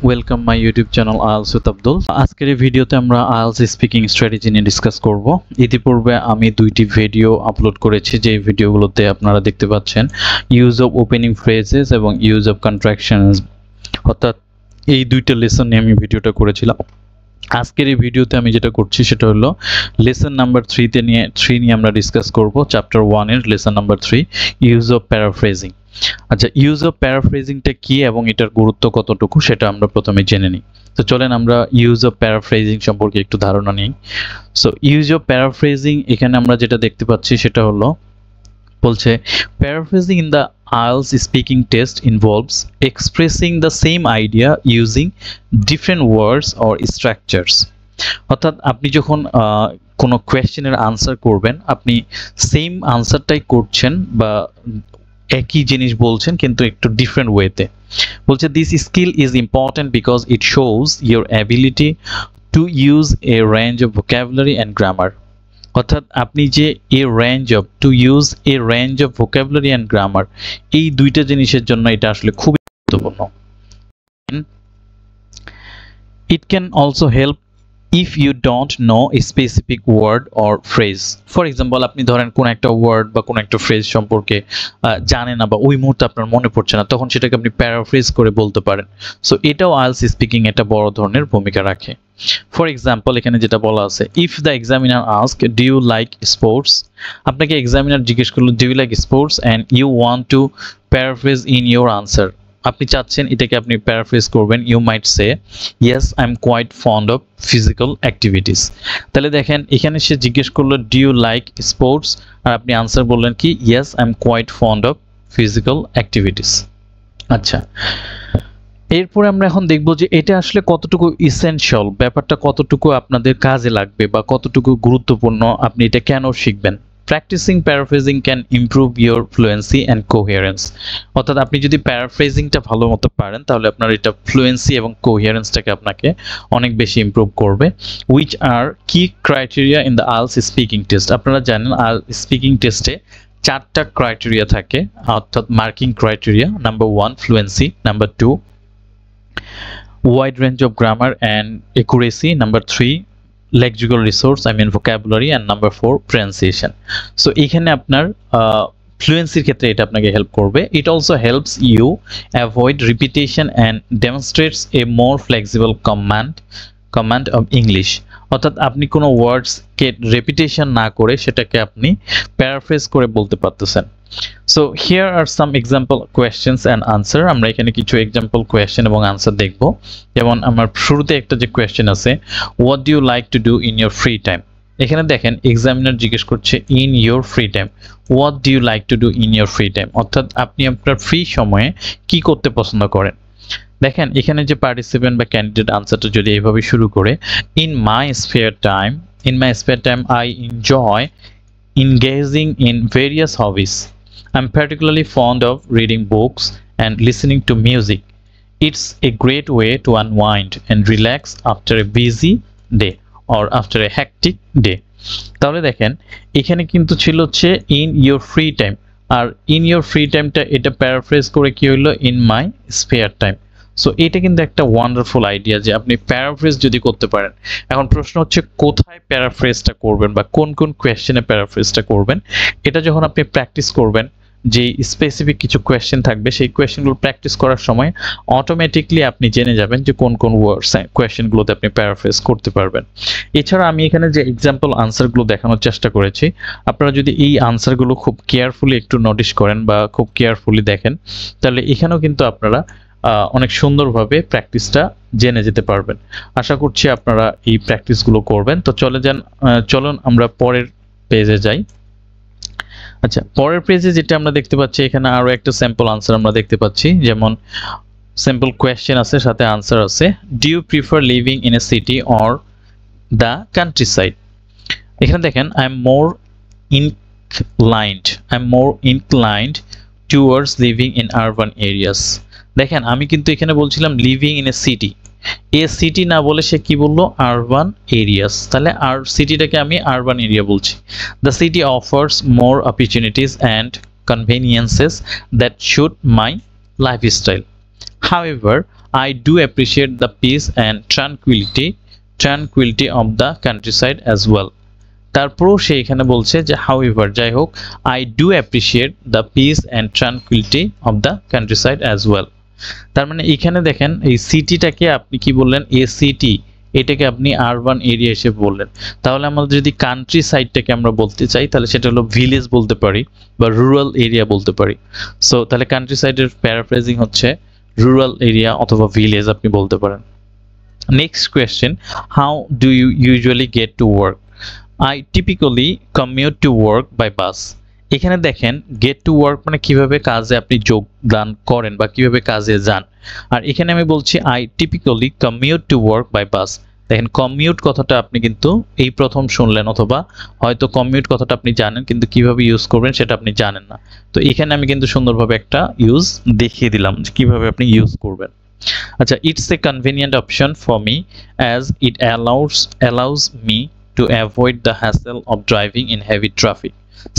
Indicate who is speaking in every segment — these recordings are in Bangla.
Speaker 1: Welcome my YouTube channel IELTS with Abdul. আজকের এই ভিডিওতে আমরা আইএলস স্পিকিং স্ট্র্যাটেজি নিয়ে ডিসকাস করব। ইতিপূর্বে আমি দুইটি ভিডিও আপলোড করেছি, যে ভিডিওগুলোতে আপনারা দেখতে পাচ্ছেন ইউজ অফ ওপেনিং ফ্রেজেস এবং ইউজ অফ কন্ট্রাকশনস, অর্থাৎ এই দুইটা লেসন নিয়ে আমি ভিডিওটা করেছিলাম। আজকের এই ভিডিওতে আমি যেটা করছি সেটা হলো লেসন নাম্বার 3 নিয়ে আমরা ডিসকাস করব। চ্যাপ্টার 1 এর lesson number 3, use of paraphrasing. আচ্ছা, ইউজ অফ প্যারাফ্রেজিংটা কি এবং এটার গুরুত্ব কতটুকু সেটা আমরা প্রথমে জেনে নিই। তো চলেন আমরা ইউজ অফ প্যারাফ্রেজিং সম্পর্কে একটু ধারণা নিই। সো ইউজ অফ প্যারাফ্রেজিং, এখানে আমরা যেটা দেখতে পাচ্ছি সেটা হলো বলছে paraphrasing in the IELTS speaking test involves expressing the same idea using different words or structures. অর্থাৎ আপনি যখন কোনো কোয়েশ্চেনের আনসার করবেন, আপনি সেম আনসারটাই করছেন বা একই জিনিস বলছেন কিন্তু একটু ডিফারেন্ট ওয়েতে। বলছে this skill is important because it shows your ability to use a range of vocabulary and grammar. অর্থাৎ আপনি যে use a range of vocabulary and grammar, এই দুইটা জিনিসের জন্য এটা আসলে খুবই গুরুত্বপূর্ণ। It can also help if you don't know a specific word or phrase. For example, আপনি ধরেন কোন একটা ওয়ার্ড বা কোন একটা ফ্রেজ সম্পর্কে জানেন না বা ওই মুহূর্তে আপনার মনে পড়ছে না, তখন সেটাকে আপনি প্যারাফ্রেজ করে বলতে পারেন। সো এটাও আইএলটিএস স্পিকিং একটা বড় ধরনের ভূমিকা রাখে। ফর এক্সাম্পল, এখানে যেটা বলা আছে, if the examiner ask do you like sports, আপনাকে এক্সামিনার জিজ্ঞেস করলো do you like sports and you want to paraphrase in your answer. আপনি চাচ্ছেন এটাকে আপনি প্যারাফ্রেজ করবেন, you might say yes I am quite fond of physical activities. তাহলে দেখেন এখানে সে জিজ্ঞেস করলো ডু ইউ লাইক স্পোর্টস, আর আপনি আনসার বললেন কি yes I am quite fond of physical activities. আচ্ছা, এরপরে আমরা এখন দেখব যে এটা আসলে কতটুকু ইসেনশিয়াল, ব্যাপারটা কতটুকু আপনাদের কাজে লাগবে বা কতটুকু গুরুত্বপূর্ণ, আপনি এটা কেন শিখবেন। Practising paraphrasing can improve your fluency and coherence. অর্থাৎ আপনি যদি প্যারাফ্রেজিংটা ভালো মতো পারেন তাহলে আপনার এটা ফ্লুয়েন্সি এবং কোহেরেন্সটাকে আপনাকে অনেক বেশি ইমপ্রুভ করবে। উইচ আর কি criteria in the IELTS speaking test. আপনারা জানেন আইএলটিএস স্পিকিং টেস্টে 4টা ক্রাইটেরিয়া থাকে, অর্থাৎ marking criteria. Number 1 fluency, number 2 wide range of grammar and accuracy, number 3 lexical resource vocabulary, and number 4 pronunciation. So এখানে আপনার ফ্লুয়েন্সির ক্ষেত্রে এটা আপনাকে হেল্প করবে। It also helps you avoid repetition and demonstrates a more flexible command of English. অর্থাৎ আপনি কোনো ওয়ার্ডসকে রেপিটেশন না করে সেটাকে আপনি প্যারাফ্রেজ করে বলতে পারতেছেন। So here are some example questions and answer. আমরা এখানে কিছু এক্সাম্পল কোয়েশ্চেন এবং আনসার দেখব। যেমন আমার শুরুতে একটা যে কোয়েশ্চেন আছে, what do you like to do in your free time. এখানে দেখেন এক্সামিনার জিজ্ঞেস করছে in your free time, what do you like to do in your free time, অর্থাৎ আপনি আপনার ফ্রি সময়ে কি করতে পছন্দ করেন। দেখেন এখানে যে পার্টিসিপেন্ট বা ক্যান্ডিডেট আনসারটা যদি এইভাবে শুরু করে, in my spare time I enjoy engaging in various hobbies. I'm particularly fond of reading books and listening to music. It's a great way to unwind and relax after a busy day or after a hectic day. তাহলে দেখেন এখানে কিন্তু ছিল হচ্ছে ইন ইউর ফ্রি টাইম, আর ইন ইউর ফ্রি টাইমটা এটা প্যারাফ্রেজ করে কি হইলো in my spare time. So এটা কিন্তু একটা ওয়ান্ডারফুল আইডিয়া যে আপনি প্যারাফ্রেজ যদি করতে পারেন। এখন প্রশ্ন হচ্ছে কোথায় প্যারাফ্রেজটা করবেন বা কোন কোন কোয়েশ্চেনে প্যারাফ্রেজটা করবেন। এটা যখন আপনি প্র্যাকটিস করবেন, যে স্পেসিফিক কিছু কোয়েশ্চেন থাকবে, সেই কোয়েশ্চেনগুলো প্র্যাকটিস করার সময় অটোমেটিকলি আপনি জেনে যাবেন যে কোন কোন ওয়ার্ডস কোয়েশ্চেনগুলোতে আপনি প্যারাফ্রেজ করতে পারবেন। এছাড়া আমি এখানে যে এক্সাম্পল আনসারগুলো দেখানোর চেষ্টা করেছি, আপনারা যদি এই আনসারগুলো খুব কেয়ারফুলি একটু নোটিস করেন বা খুব কেয়ারফুলি দেখেন, তাহলে এখানেও কিন্তু আপনারা অনেক সুন্দরভাবে প্র্যাকটিসটা জেনে যেতে পারবেন। আশা করছি আপনারা এই প্র্যাকটিসগুলো করবেন। তো চলুন আমরা পরের পেজে যাই। আচ্ছা, পরের পেজে যেটা আমরা দেখতে পাচ্ছি, এখানে আরো একটা স্যাম্পল আনসার আমরা দেখতে পাচ্ছি। যেমন স্যাম্পল কোয়েশ্চেন আছে, সাথে আনসার আছে। Do you prefer living in a city or the countryside. এখানে দেখেন I am more inclined towards living in urban areas. দেখেন আমি কিন্তু এখানে বলছিলাম living in a city, city না বলে সে কি বললো আরবান এরিয়াস। তাহলে আর সিটিটাকে আমি আরবান এরিয়া বলছি। The city offers more opportunities and conveniences that suit my lifestyle. However, I do appreciate the peace and tranquility of the countryside as well. তারপরও সে এখানে বলছে যে however যাই হোক I do appreciate the peace and tranquility of the countryside as well. তার মানে এখানে দেখেন এই সিটিটাকে আপনি কি বললেন এ সিটি, এটাকে আপনি আরবান এরিয়া হিসেবে বললেন। তাহলে আমরা যদি কান্ট্রি সাইডটাকে আমরা বলতে চাই তাহলে সেটা হলো ভিলেজ বলতে পারি বা রুরাল এরিয়া বলতে পারি। সো তাহলে কান্ট্রি সাইডের প্যারাফ্রেজিং হচ্ছে রুরাল এরিয়া অথবা ভিলেজ আপনি বলতে পারেন। Next question, how do you usually get to work? I typically commute to work by bus. এখানে দেখেন গেট টু ওয়ার্ক মানে কিভাবে কাজে আপনি যোগদান করেন বা কিভাবে কাজে যান। আর এখানে আমি বলছি I typically commute to work by bus. দেখেন কমিউট কথাটা আপনি কিন্তু এই প্রথম শুনলেন অথবা হয়তো কমিউট কথাটা আপনি জানেন কিন্তু কিভাবে ইউজ করবেন সেটা আপনি জানেন না। তো এখানে আমি কিন্তু সুন্দরভাবে একটা ইউজ দেখিয়ে দিলাম যে কিভাবে আপনি ইউজ করবেন। আচ্ছা, it's a convenient option for me as it allows me to avoid the hassle of driving in heavy traffic.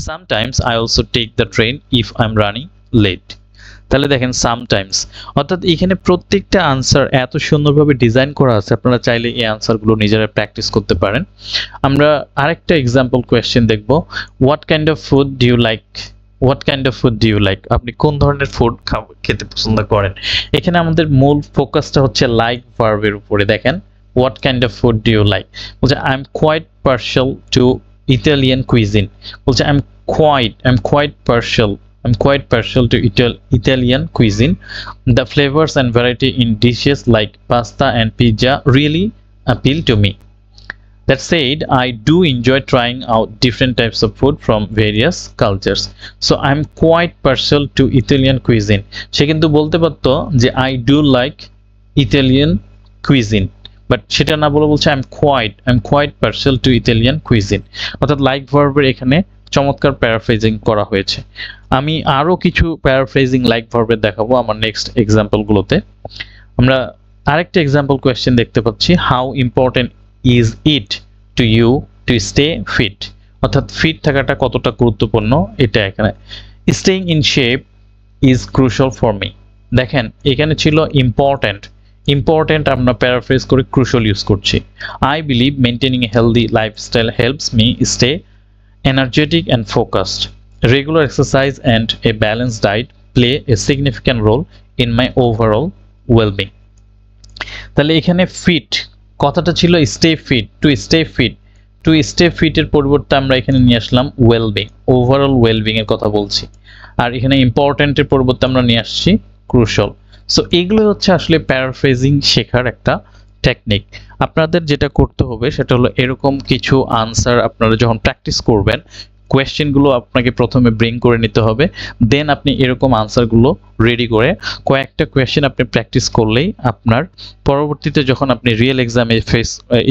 Speaker 1: Sometimes I also take the train if I'm running late. তাহলে দেখেন সামটাইমস, অর্থাৎ এখানে প্রত্যেকটা আনসার এত সুন্দরভাবে ডিজাইন করা আছে, আপনারা চাইলে এই আনসারগুলো নিজেরা প্র্যাকটিস করতে পারেন। আমরা আরেকটা এক্সাম্পল কোয়েশ্চেন দেখব, what kind of food do you like? What kind of food do you like, আপনি কোন ধরনের ফুড খেতে পছন্দ করেন? এখানে আমাদের মূল ফোকাসটা হচ্ছে লাইক ভার্বের উপরে। দেখেন what kind of food do you like? বলছে I'm quite partial to Italian cuisine। বলছে I'm quite partial to Italian cuisine. The flavors and variety in dishes like pasta and pizza really appeal to me. That said, I do enjoy trying out different types of food from various cultures. So I'm quite partial to Italian cuisine. সে কিন্তু বলতে পারতো যে I do like Italian cuisine, but সেটা না বলে বলছে I'm quite partial to Italian cuisine। অর্থাৎ লাইক ভার্বের এখানে চমৎকার প্যারাফ্রেজিং করা হয়েছে। আমি আরো কিছু প্যারাফ্রেজিং লাইক ভার্বের দেখাবো আমার নেক্সট এক্সাম্পলগুলোতে। আমরা আরেকটা এক্সাম্পল কোয়েশ্চেন দেখতে পাচ্ছি, how important is it to you to stay fit? অর্থাৎ ফিট থাকাটা কতটা গুরুত্বপূর্ণ এটা এখানে। Staying in shape is crucial for me. দেখেন এখানে ছিল ইম্পর্টেন্ট আমরা প্যারাফ্রেজ করে ক্রুশাল ইউজ করছি। I believe maintaining a healthy lifestyle helps me stay energetic and focused. Regular exercise and a balanced diet play a significant role in my overall well-being. তাহলে এখানে ফিট কথাটা ছিল স্টে ফিট, টু স্টে ফিটের পরিবর্তে আমরা এখানে নিয়ে আসলাম ওয়েলবিং, ওভারঅল ওয়েলবিং এর কথা বলছি। আর এখানে ইম্পর্টেন্টের পরিবর্তে আমরা নিয়ে আসছি ক্রুশাল। সো এগুলো হচ্ছে আসলে প্যারাফ্রেজিং শেখার একটা টেকনিক। আপনাদের যেটা করতে হবে সেটা হলো এরকম কিছু আনসার আপনারা যখন প্র্যাকটিস করবেন, কোয়েশ্চেনগুলো আপনাকে প্রথমে ব্রিং করে নিতে হবে, দেন আপনি এরকম আনসারগুলো রেডি করে কয়েকটা কোয়েশ্চেন আপনি প্র্যাকটিস করলেই আপনার পরবর্তীতে যখন আপনি রিয়েল এক্সামে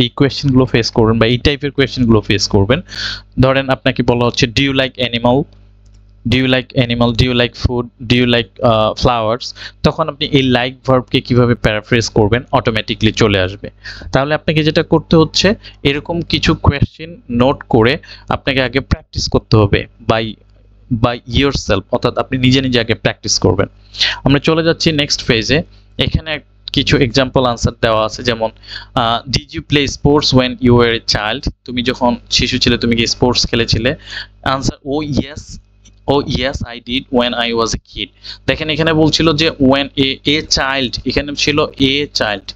Speaker 1: এই কোয়েশ্চেনগুলো ফেস করবেন বা এই টাইপের কোয়েশ্চেনগুলো ফেস করবেন, ধরেন আপনাকে বলা হচ্ছে do you like animal, do you like food, do you like flowers, তখন আপনি এই লাইক ভার্বকে কিভাবে প্যারাফ্রেজ করবেন অটোমেটিকলি চলে আসবে। তাহলে আপনাকে যেটা করতে হচ্ছে এরকম কিছু কোয়েশ্চেন নোট করে আপনাকে আগে প্র্যাকটিস করতে হবে বাই ইয়োরসেলফ, অর্থাৎ আপনি নিজে আগে প্র্যাকটিস করবেন। আমরা চলে যাচ্ছি নেক্সট ফেজে। এখানে কিছু এক্সাম্পল আনসার দেওয়া আছে, যেমন did you play sports when you were a child? তুমি যখন শিশু ছিলে তুমি কি স্পোর্টস খেলেছিলে? Answer Oh yes I did when I was a kid. দেখেন এখানে বলছিল যে when a child, এখানে ছিল a child,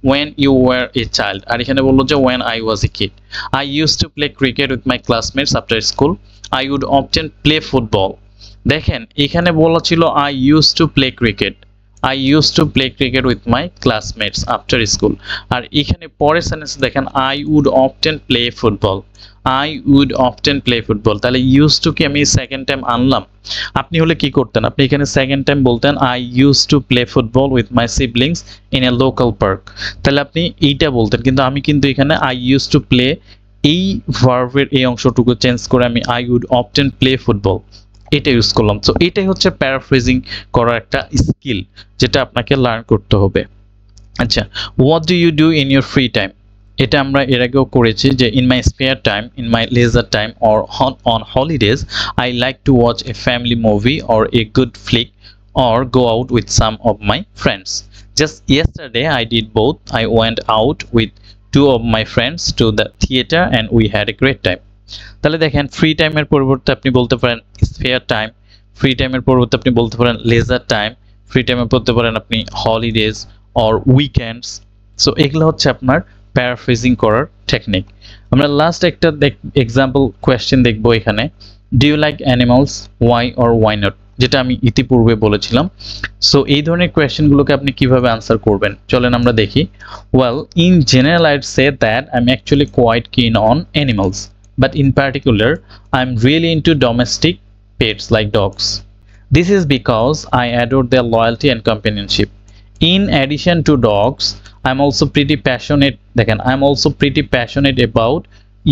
Speaker 1: when you were a child, আর এখানে বললো যে when I was a kid. I used to play cricket with my classmates after school. I would often play football. দেখেন এখানে বলা ছিল I used to play cricket with my classmates after school, আর এখানে পরের সেন্টেন্স দেখেন I would often play football. তাহলে used to কি আমি সেকেন্ড টাইম আনলাম? আপনি হলে কি করতেন? আপনি এখানে সেকেন্ড টাইম বলতেন I used to play football with my siblings in a local park. তাহলে আপনি এইটা বলতেন, কিন্তু আমি কিন্তু এখানে I used to play এই ভার্বের এই অংশটুকু চেঞ্জ করে আমি I would often play football এটা ইউজ করলাম। তো এটাই হচ্ছে প্যারাফ্রেজিং করার একটা স্কিল যেটা আপনাকে লার্ন করতে হবে। আচ্ছা, what do you do in your free time? এটা আমরা এর আগেও করেছি যে in my spare time, in my leisure time or on holidays I like to watch a family movie or a good flick or go out with some of my friends. Just yesterday I did both. I went out with 2 of my friends to the theater and we had a great time. তাহলে দেখেন ফ্রি টাইমের পরিবর্তে আপনি বলতে পারেন স্পেয়ার টাইম, ফ্রি টাইমের পরিবর্তে আপনি বলতে পারেন লেজার টাইম, ফ্রি টাইমে বলতে পারেন আপনি হলিডেজ অর উইকেন্ডস। সো এগুলো হচ্ছে আপনার প্যারাফ্রেজিং করার টেকনিক। আমরা লাস্ট একটা এক্সাম্পল কোয়েশ্চেন দেখবো এখানে, do you like animals, why or why not, যেটা আমি ইতিপূর্বে বলেছিলাম। সো এই ধরনের কোয়েশ্চেনগুলোকে আপনি কিভাবে আনসার করবেন চলেন আমরা দেখি। Well, in general I'd say that I am actually quite keen on animals, but in particular I'm really into domestic pets like dogs. This is because I adore their loyalty and companionship. In addition to dogs, I'm also pretty passionate about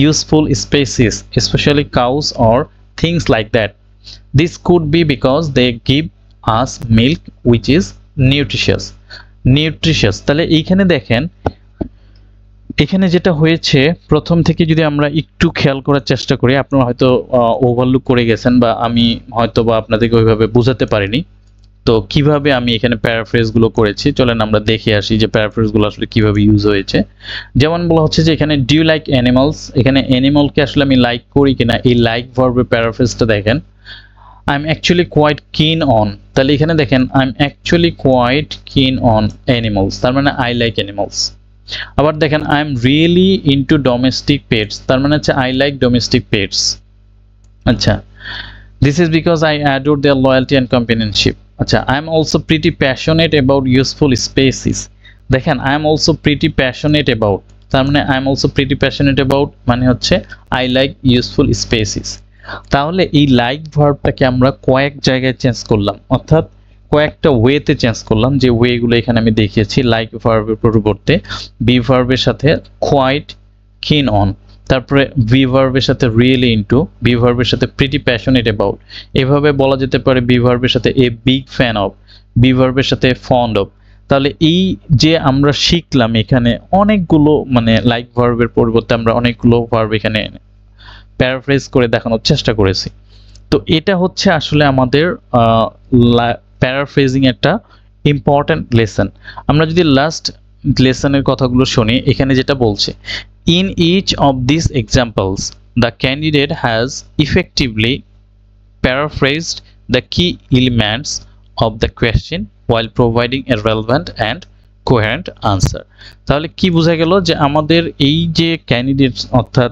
Speaker 1: useful species, especially cows or things like that. This could be because they give us milk which is nutritious. তাহলে এইখানে দেখেন, এখানে যেটা হয়েছে প্রথম থেকে যদি আমরা একটু খেয়াল করার চেষ্টা করি, আপনারা হয়তো ওভারলুক করে গেছেন বা আমি হয়তো বা আপনাদেরকে ওইভাবে বোঝাতে পারিনি। তো কিভাবে আমি এখানে প্যারাফ্রেজগুলো করেছি চলেন আমরা দেখে আসি যে প্যারাফ্রেজগুলো আসলে কিভাবে ইউজ হয়েছে। যেমন বলা হচ্ছে যে এখানে ডু ইউ লাইক অ্যানিমালস, এখানে অ্যানিমালকে আসলে আমি লাইক করি কিনা, এই লাইক ভার্বের প্যারাফ্রেজটা দেখেন। I am actually quite keen on, তাহলে এখানে দেখেন I am actually quite keen on animals, তার মানে আই লাইক অ্যানিমালস। আবার দেখেন I am really into domestic pets, তার মানে হচ্ছে আই লাইক ডোমেস্টিক পেটস। আচ্ছা, this is because I adore their loyalty and companionship. আচ্ছা, I am also pretty passionate about useful species, দেখেন I am also pretty passionate about, তার মানে I am also pretty passionate about মানে হচ্ছে আই লাইক ইউজফুল স্পেসিস। তাহলে এই লাইক ভার্বটাকে আমরা কয়েক জায়গায় চেঞ্জ করলাম, অর্থাৎ কয়েকটা ওয়েতে চেঞ্জ করলাম, যে ওয়েগুলো এখানে আমি দেখিয়েছি। লাইক ভার্বের পরিবর্তে বি ভার্বের সাথে কোয়াইট কিন অন, তারপরে বি ভার্বের সাথে রিয়েলি ইনটু, বি ভার্বের সাথে প্রিটি প্যাশনেট অ্যাবাউট, এভাবে বলা যেতে পারে বি ভার্বের সাথে a big fan of, be ভার্বের সাথে ফন্ড অফ। তাহলে এই যে আমরা শিখলাম এখানে অনেকগুলো মানে লাইক ভার্বের পরিবর্তে আমরা অনেকগুলো ভার্ব এখানে প্যারাফ্রেজ করে দেখানোর চেষ্টা করেছি। তো এটা হচ্ছে আসলে আমাদের প্যারাফ্রেজিং একটা ইম্পর্ট্যান্ট লেসন। আমরা যদি লাস্ট লেসনের কথাগুলো শুনি, এখানে যেটা বলছে, in each of this examples the candidate has effectively paraphrased the key elements of the question while providing a relevant and coherent answer। তাহলে কি বোঝা গেল যে আমাদের এই যে ক্যান্ডিডেটস অর্থাৎ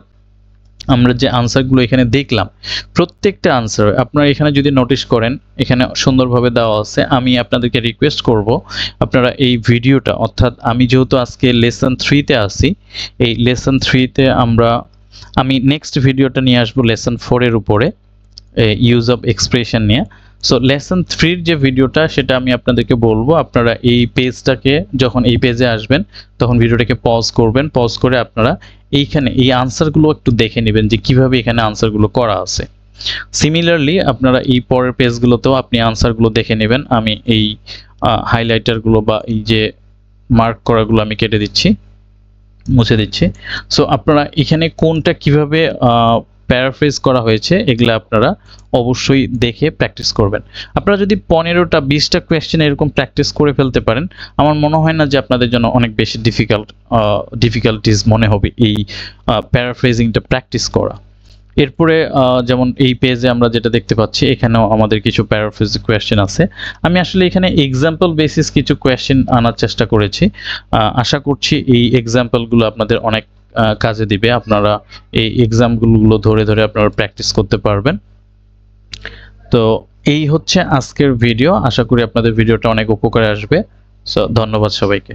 Speaker 1: আমরা যে আনসারগুলো এখানে দেখলাম, প্রত্যেকটা আনসার আপনারা এখানে যদি নোটিশ করেন এখানে সুন্দরভাবে দেওয়া আছে। আমি আপনাদেরকে রিকোয়েস্ট করব আপনারা এই ভিডিওটা, অর্থাৎ আমি যেহেতু আজকে লেসন 3-তে আছি, এই লেসন 3-তে আমি নেক্সট ভিডিওটা নিয়ে আসবো লেসন 4-এর উপরে, ইউজ অফ এক্সপ্রেশন নিয়ে। সো লেসন 3-র যে ভিডিওটা সেটা আমি আপনাদেরকে বলবো, আপনারা এই পেজটাকে যখন এই পেজে আসবেন তখন ভিডিওটাকে পজ করবেন, পজ করে আপনারা এইখানে এই আনসারগুলো একটু দেখে নেবেন যে কিভাবে এখানে আনসারগুলো করা আছে। সিমিলারলি আপনারা এই পরের পেজগুলোতেও আপনি আনসারগুলো দেখে নেবেন। আমি এই হাইলাইটারগুলো বা এই যে মার্ক করাগুলো আমি কেটে দিচ্ছি, মুছে দিচ্ছি। সো আপনারা এখানে কোনটা কিভাবে প্যারাফ্রেজ করা হয়েছে এগুলো আপনারা অবশ্যই দেখে প্র্যাকটিস করবেন। আপনারা যদি 15টা 20টা কোয়েশ্চেন এরকম প্র্যাকটিস করে ফেলতে পারেন, আমার মনে হয় না যে আপনাদের জন্য অনেক বেশি ডিফিকাল্টিস মনে হবে এই প্যারাফ্রেজিংটা প্র্যাকটিস করা। এরপরে যেমন এই পেজে আমরা যেটা দেখতে পাচ্ছি এখানেও আমাদের কিছু প্যারাফ্রেজ কোয়েশ্চেন আছে। আমি আসলে এখানে এক্সাম্পল বেসিস কিছু কোয়েশ্চেন আনার চেষ্টা করেছি। আশা করছি এই এক্সাম্পলগুলো আপনাদের অনেক কাজে দিবে, আপনারা এই এক্সাম্পলগুলো ধরে ধরে আপনারা প্র্যাকটিস করতে পারবেন। তো এই হচ্ছে আজকের ভিডিও, আশা করি আপনাদের ভিডিওটা অনেক উপকারে আসবে। সো ধন্যবাদ সবাইকে।